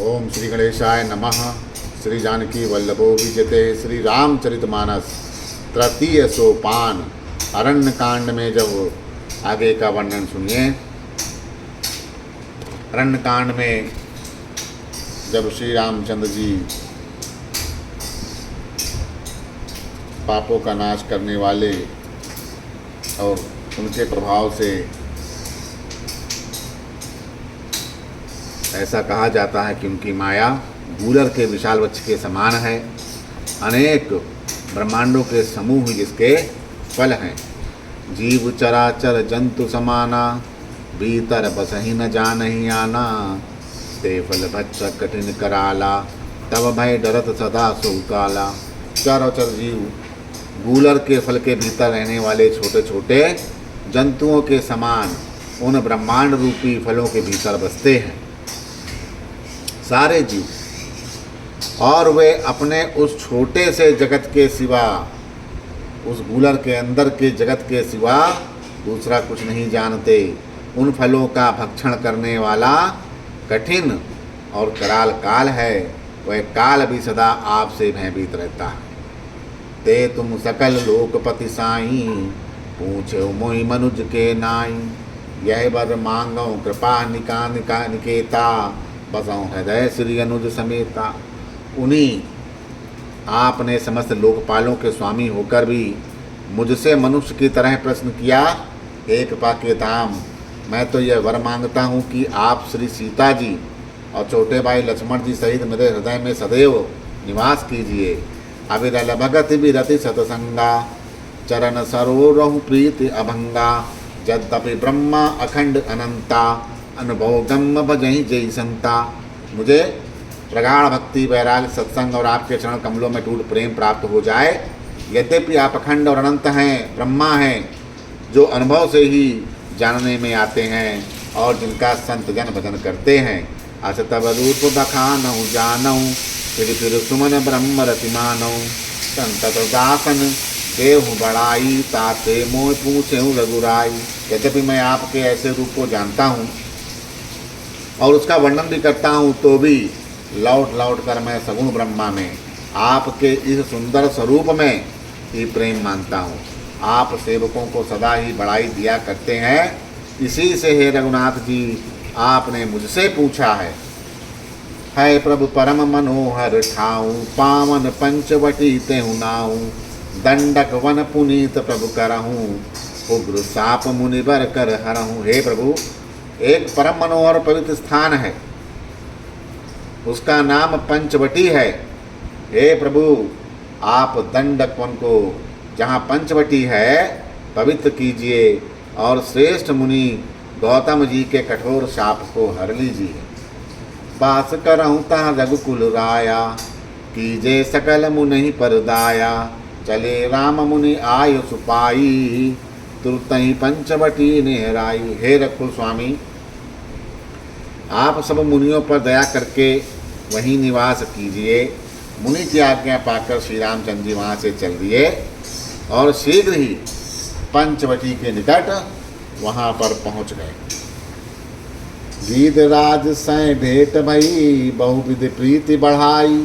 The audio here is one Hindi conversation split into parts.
ओम श्री गणेशाय नमः। श्री जानकी वल्लभो विजयते। श्री रामचरितमानस तृतीय सोपान अरण्य कांड में जब आगे का वर्णन सुनिए। अरण्य कांड में जब श्री रामचंद्र जी पापों का नाश करने वाले और उनके प्रभाव से ऐसा कहा जाता है कि उनकी माया गूलर के विशाल वृक्ष के समान है। अनेक ब्रह्मांडों के समूह जिसके फल हैं। जीव चराचर जंतु समाना, भीतर बसहि न जानहि आना। ते फल भच्छ कठिन कराला, तब भय डरत सदा सो काला। चराचर जीव गूलर के फल के भीतर रहने वाले छोटे छोटे जंतुओं के समान उन ब्रह्मांड रूपी फलों के भीतर बसते हैं सारे जीव। और वे अपने उस छोटे से जगत के सिवा, उस गूलर के अंदर के जगत के सिवा दूसरा कुछ नहीं जानते। उन फलों का भक्षण करने वाला कठिन और कराल काल है। वह काल भी सदा आपसे भयभीत रहता है। ते तुम सकल लोकपति साई, पूछो मोहि मनुज के नाई। यह बर मांगो कृपा निकेता, बसों हृदय श्री अनुज समेता। उन्हीं आपने समस्त लोकपालों के स्वामी होकर भी मुझसे मनुष्य की तरह प्रश्न किया। एक पाके धाम, मैं तो यह वर मांगता हूँ कि आप श्री सीता जी और छोटे भाई लक्ष्मण जी सहित मेरे हृदय में सदैव निवास कीजिए। अविरल भगत विरति सतसंगा, चरण सरोरहु प्रीति अभंगा। यद्यपि ब्रह्मा अखंड अनंता, अनुभव गम्य भजहि जय संता। मुझे प्रगाढ़ भक्ति वैराग्य सत्संग और आपके चरण कमलों में टूट प्रेम प्राप्त हो जाए। यद्यपि आप अखंड और अनंत हैं, ब्रह्मा हैं, जो अनुभव से ही जानने में आते हैं और जिनका संत जन भजन करते हैं। अस तब रूप बखानहु जानहु, फिर सुमन ब्रह्म रतिमानहु। संतत दासन देहु बड़ाई, ताते मोह पूछेहु रघुराई। यद्यपि मैं आपके ऐसे रूप को जानता हूँ और उसका वर्णन भी करता हूँ, तो भी लौट लौट कर मैं सगुण ब्रह्मा में आपके इस सुंदर स्वरूप में ही प्रेम मानता हूँ। आप सेवकों को सदा ही बढ़ाई दिया करते हैं। इसी से हे रघुनाथ जी आपने मुझसे पूछा है प्रभु परम मनोहर ठाऊं। पावन पंचवटी तेहु नाऊं, दंडक वन पुनीत प्रभु करहूँ। उग्र साप मुनिवर कर हरहूँ। हे प्रभु, एक परम मनोहर पवित्र स्थान है, उसका नाम पंचवटी है। हे प्रभु, आप दंडक वन को, जहाँ पंचवटी है, पवित्र कीजिए और श्रेष्ठ मुनि गौतम जी के कठोर शाप को हर लीजिए। बास करहूँ ता रघुकुल राया, कीजे सकल मुनि पर दाया। चले राम मुनि आयु सुपाई, तुरतहि पंचवटी नेहराई। हे रघुकुल स्वामी, आप सब मुनियों पर दया करके वहीं निवास कीजिए। मुनि की आज्ञा पाकर श्री रामचंद्र जी वहाँ से चल दिए और शीघ्र ही पंचवटी के निकट वहाँ पर पहुँच गए। गीधराज सै भेंट भई, बहुविध प्रीति बढ़ाई।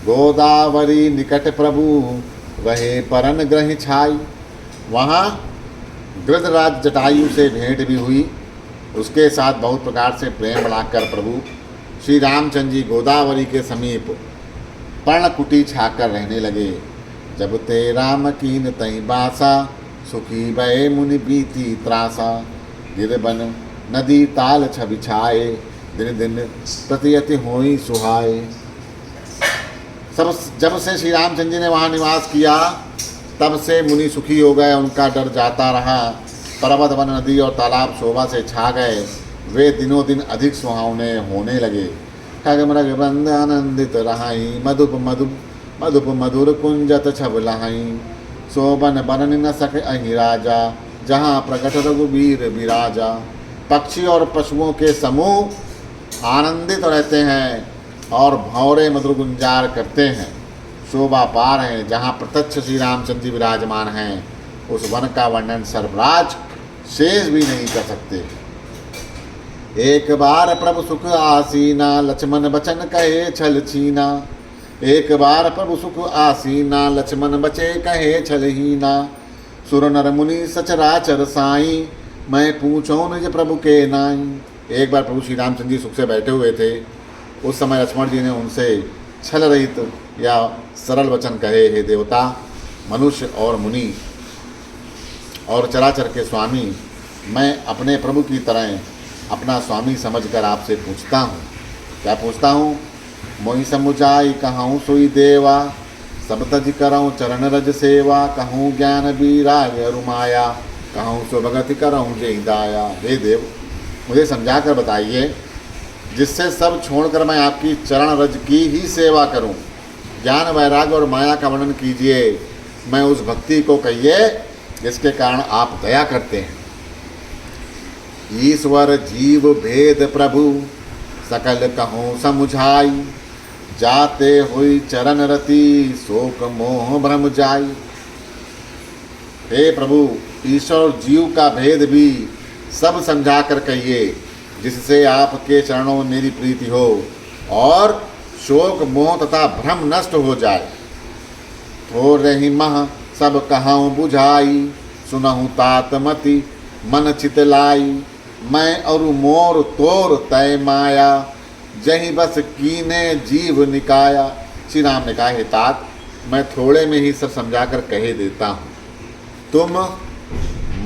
गोदावरी निकट प्रभु, वहे परन ग्रह छाई। वहाँ गृधराज जटायु से भेंट भी हुई। उसके साथ बहुत प्रकार से प्रेम बढ़ाकर प्रभु श्री रामचंद्र जी गोदावरी के समीप पर्णकुटी छाकर रहने लगे। जब ते राम कीन तई बासा, सुखी भये मुनि बीती त्रासा। गिरबन नदी ताल छबिछाए, दिन दिन प्रतियति होई सुहाए। जब से श्री रामचंद्र जी ने वहाँ निवास किया, तब से मुनि सुखी हो गए। उनका डर जाता रहा। पर्वत वन नदी और तालाब शोभा से छा गए। वे दिनों दिन अधिक सुहावने होने लगे। खग मृग बंद आनंदित रहाई, मधुप मधुप मधुप मधुर कुंजत छब लहाई। शोभन बनन न सके अहि राजा, जहाँ प्रकट रघुबीर विराजा। पक्षी और पशुओं के समूह आनंदित रहते हैं और भौरे मधुर गुंजार करते हैं। शोभा पार हैं, जहाँ प्रत्यक्ष श्री रामचंद्र जी विराजमान हैं। उस वन का वर्णन सर्वराज शेष भी नहीं कर सकते। एक बार प्रभु सुख आसीना, लक्ष्मण बचन कहे छल छीना। एक बार प्रभु सुख आसीना, लक्ष्मण बचे कहे छल हीना। सुर नर मुनि सचराचर साई, मैं पूछो निज प्रभु के नाई। एक बार प्रभु श्री रामचंद्र जी सुख से बैठे हुए थे। उस समय लक्ष्मण जी ने उनसे छल रहित या सरल वचन कहे, हे देवता, मनुष्य और मुनि और चराचर के स्वामी, मैं अपने प्रभु की तरह अपना स्वामी समझकर आपसे पूछता हूँ। क्या पूछता हूँ? मोहि समुझाई कहूँ सोई देवा, सब तज करऊँ चरण रज सेवा। कहूँ ज्ञान बीराग अरुमाया, कहूँ सो भगति करऊँ जय दाया। हे देव, मुझे समझा कर बताइए, जिससे सब छोड़कर मैं आपकी चरण रज की ही सेवा करूं। ज्ञान वैराग्य और माया का वर्णन कीजिए। मैं उस भक्ति को कहिए जिसके कारण आप दया करते हैं। ईश्वर जीव भेद प्रभु, सकल कहूँ समुझाई। जाते हुई चरण रति, शोक मोह भ्रम जाई। हे प्रभु, ईश्वर और जीव का भेद भी सब समझा कर कहिए, जिससे आपके चरणों में मेरी प्रीति हो और शोक मोह तथा भ्रम नष्ट हो जाए। तो रही मह सब कहूँ बुझाई, सुनहु तात मति मन चित लाई। मैं और मोर तोर तय माया, जही बस कीने जीव निकाया। श्री राम ने कहा, हे तात, मैं थोड़े में ही सब समझाकर कहे देता हूँ। तुम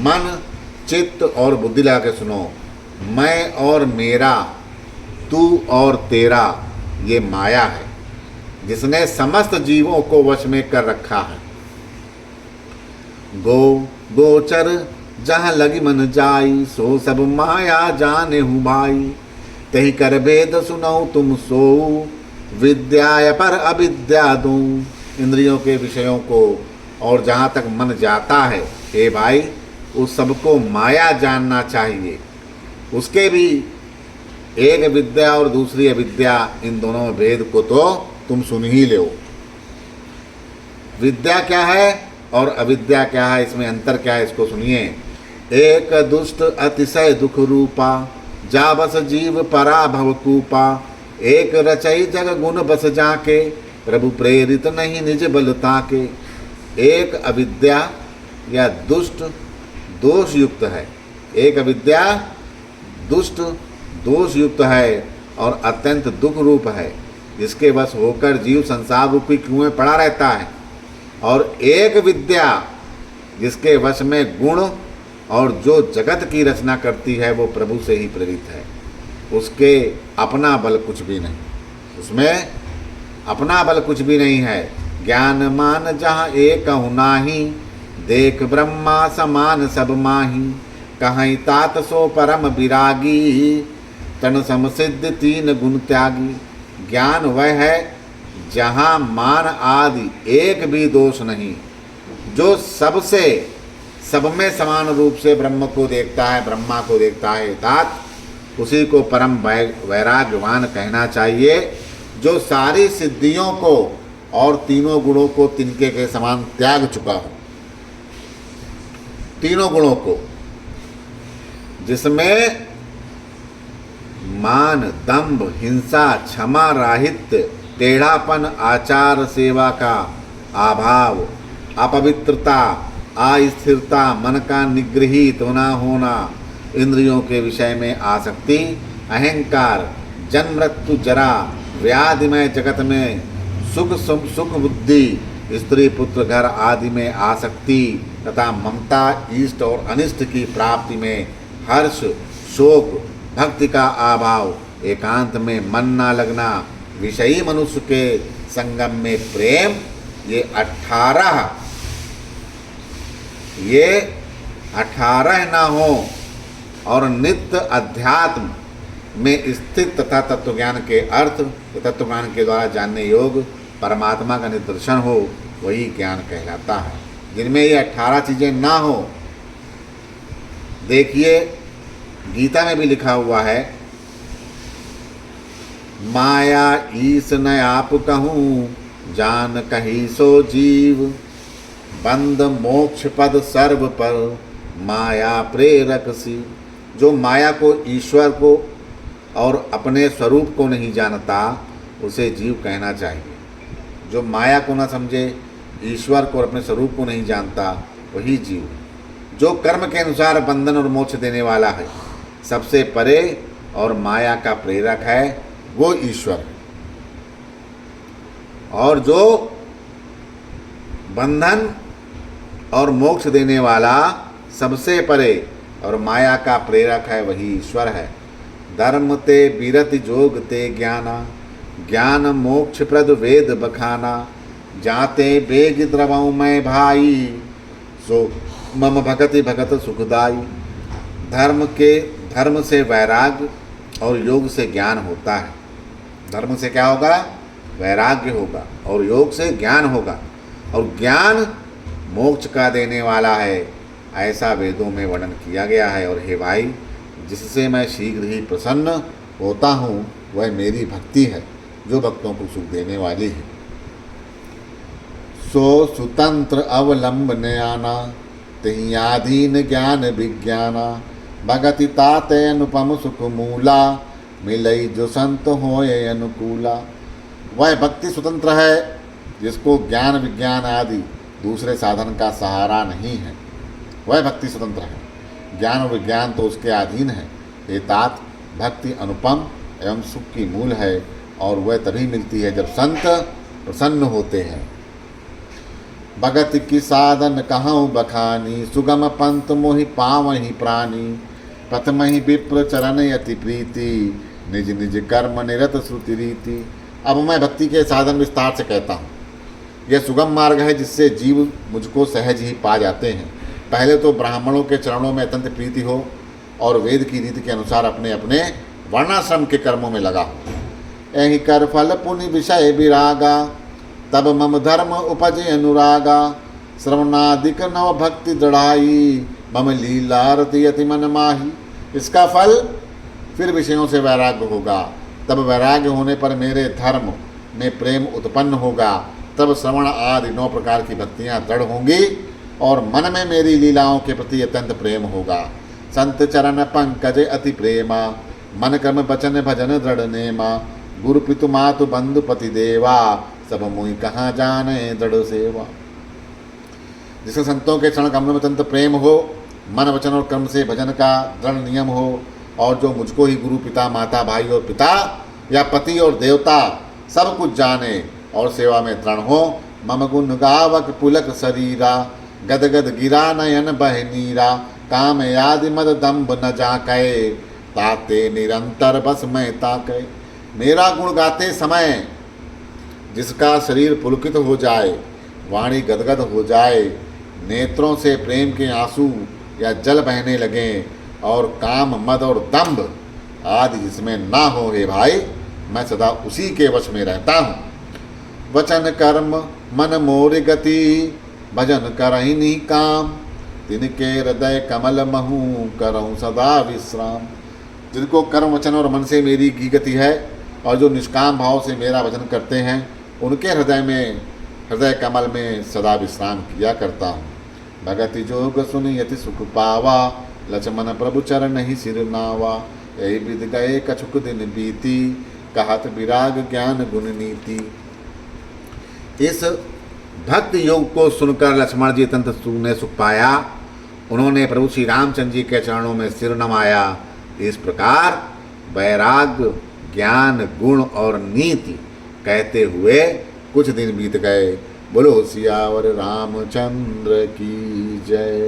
मन चित्त और बुद्धि लगा के सुनो। मैं और मेरा, तू और तेरा, ये माया है जिसने समस्त जीवों को वश में कर रखा है। गोचर जहाँ लगी मन जाई, सो सब माया जाने हूँ भाई। तही कर भेद सुनऊ तुम सो, विद्या पर अविद्या दूँ। इंद्रियों के विषयों को और जहाँ तक मन जाता है, हे भाई, उस सबको माया जानना चाहिए। उसके भी एक विद्या और दूसरी अविद्या, इन दोनों में भेद को तो तुम सुन ही लो। विद्या क्या है और अविद्या क्या है, इसमें अंतर क्या है, इसको सुनिए। एक दुष्ट अतिशय दुख रूपा, जा बस जीव परा भव कूपा। एक रचई जग गुण बस जाके, प्रभु प्रेरित नहीं निज बलता के। एक अविद्या या दुष्ट दोष युक्त है, एक अविद्या दुष्ट दोष युक्त है और अत्यंत दुख रूप है, जिसके वश होकर जीव संसार रूपी कुएं में पड़ा रहता है। और एक विद्या जिसके वश में गुण और जो जगत की रचना करती है वो प्रभु से ही प्रेरित है। उसके अपना बल कुछ भी नहीं, उसमें अपना बल कुछ भी नहीं है। ज्ञान मान जहाँ एक नाही, देख ब्रह्मा समान सब माही। कहीं तात सो परम विरागी, तन सम सिद्ध तीन गुण त्यागी। ज्ञान वह है जहाँ मान आदि एक भी दोष नहीं, जो सबसे सब में समान रूप से ब्रह्म को देखता है, ब्रह्मा को देखता है। तात उसी को परम वैराग्यवान कहना चाहिए, जो सारी सिद्धियों को और तीनों गुणों को तिनके के समान त्याग चुका हो। तीनों गुणों को, जिसमें मान, दंभ, हिंसा, क्षमा, राहित्य, टेढ़ापन, आचार सेवा का अभाव, अपवित्रता, अस्थिरता, मन का निगृहित होना, इंद्रियों के विषय में आसक्ति, अहंकार, जन्म मृत्यु जरा, व्याधिमय जगत में सुख बुद्धि, स्त्री पुत्र घर आदि में आसक्ति तथा ममता, इष्ट और अनिष्ट की प्राप्ति में हर्ष, शोक, भक्ति का अभाव, एकांत में मन ना लगना, विषयी मनुष्य के संगम में प्रेम, ये 18 ना हो और नित्य अध्यात्म में स्थित तथा तत्वज्ञान के अर्थ, तत्वज्ञान के द्वारा जानने योग परमात्मा का निदर्शन हो, वही ज्ञान कहलाता है। जिनमें ये 18 चीज़ें ना हो, देखिए गीता में भी लिखा हुआ है, माया ईस न आप कहूँ, जान कही सो जीव। बंद मोक्ष पद सर्व पर, माया प्रेरक सी। जो माया को ईश्वर को और अपने स्वरूप को नहीं जानता उसे जीव कहना चाहिए। जो माया को न समझे, ईश्वर को और अपने स्वरूप को नहीं जानता, वही जीव है। जो कर्म के अनुसार बंधन और मोक्ष देने वाला है, सबसे परे और माया का प्रेरक है, वो ईश्वर है। और जो बंधन और मोक्ष देने वाला सबसे परे और माया का प्रेरक है, वही ईश्वर है। धर्म ते विरति जोग ते ज्ञाना, ज्ञान मोक्ष प्रद वेद बखाना, जाते बेग द्रवऊ मैं भाई, सो मम भगति भगत सुखदाई। धर्म से वैराग्य और योग से ज्ञान होता है। धर्म से क्या होगा? वैराग्य होगा, और योग से ज्ञान होगा, और ज्ञान मोक्ष का देने वाला है, ऐसा वेदों में वर्णन किया गया है। और हे भाई, जिससे मैं शीघ्र ही प्रसन्न होता हूँ, वह मेरी भक्ति है, जो भक्तों को सुख देने वाली है। सो सुतंत्र अवलंबन आना, तियाधीन ज्ञान विज्ञाना, भगति ताते अनुपम सुख मूला, मिलई जो संत होए अनुकूला। वह भक्ति स्वतंत्र है, जिसको ज्ञान विज्ञान आदि दूसरे साधन का सहारा नहीं है। वह भक्ति स्वतंत्र है, ज्ञान और विज्ञान तो उसके अधीन है। ये तात भक्ति अनुपम एवं सुख की मूल है, और वह तभी मिलती है जब संत प्रसन्न होते हैं। भगत की साधन कहाँ बखानी, सुगम पंथ मोहि पावहि प्राणी, प्रथम ही विप्र चरण यति प्रीति, निज निज कर्म निरत श्रुति रीति। अब मैं भक्ति के साधन विस्तार से कहता हूँ। यह सुगम मार्ग है, जिससे जीव मुझको सहज ही पा जाते हैं। पहले तो ब्राह्मणों के चरणों में अत्यंत प्रीति हो, और वेद की रीति के अनुसार अपने अपने वर्णाश्रम के कर्मों में लगा हो। यही कर फल पुनि विषय विरागा, तब मम धर्म उपजे अनुरागा, श्रवणादिक नव भक्ति दृढ़ाई, मम लीला रति यति मन माही। इसका फल फिर विषयों से वैराग्य होगा। तब वैराग्य होने पर मेरे धर्म में प्रेम उत्पन्न होगा। तब श्रवण आदि 9 प्रकार की भक्तियाँ दृढ़ होंगी, और मन में मेरी लीलाओं के प्रति अत्यंत प्रेम होगा। संत चरण पंकज अति प्रेमा, मन कर्म वचन भजन दृढ़ नेमा, गुरु पितु मातु बंधु पति देवा, सब मुहि कहाँ जाने दृढ़ सेवा। जिसके संतों के चरण कमल में अत्यंत प्रेम हो, मन वचन और कर्म से भजन का दृढ़ नियम हो, और जो मुझको ही गुरु पिता माता भाई और पिता या पति और देवता सब कुछ जाने और सेवा में दृढ़ हो। मम गुण गावक पुलक शरीरा, गद गद गिरा नयन बह नीरा, काम यादि मद दम्भ न जाके, ताते निरंतर बस मैं ताके। मेरा गुण गाते समय जिसका शरीर पुलकित हो जाए, वाणी गदगद हो जाए, नेत्रों से प्रेम के आंसू या जल बहने लगें, और काम मद और दंभ आदि जिसमें ना हो, हे भाई, मैं सदा उसी के वश में रहता हूँ। वचन कर्म मन मोर गति, भजन करहिनी काम, तिनके हृदय कमल महू करऊँ सदा विश्राम। जिनको कर्म वचन और मन से मेरी की गति है, और जो निष्काम भाव से मेरा भजन करते हैं, उनके हृदय कमल में सदा विश्राम किया करता हूँ। भगति जोग सुनि यति सुख पावा, लक्ष्मण प्रभु चरण ही सिर नावा। यही विद गए कछुक दिन बीती, कहत विराग ज्ञान गुण नीति। इस भक्त योग को सुनकर लक्ष्मण जी अत्यंत ने सुख पाया। उन्होंने प्रभु श्री रामचंद्र जी के चरणों में सिर नमाया। इस प्रकार वैराग्य ज्ञान गुण और नीति कहते हुए कुछ दिन बीत गए। बोलो सियावर रामचंद्र की जय।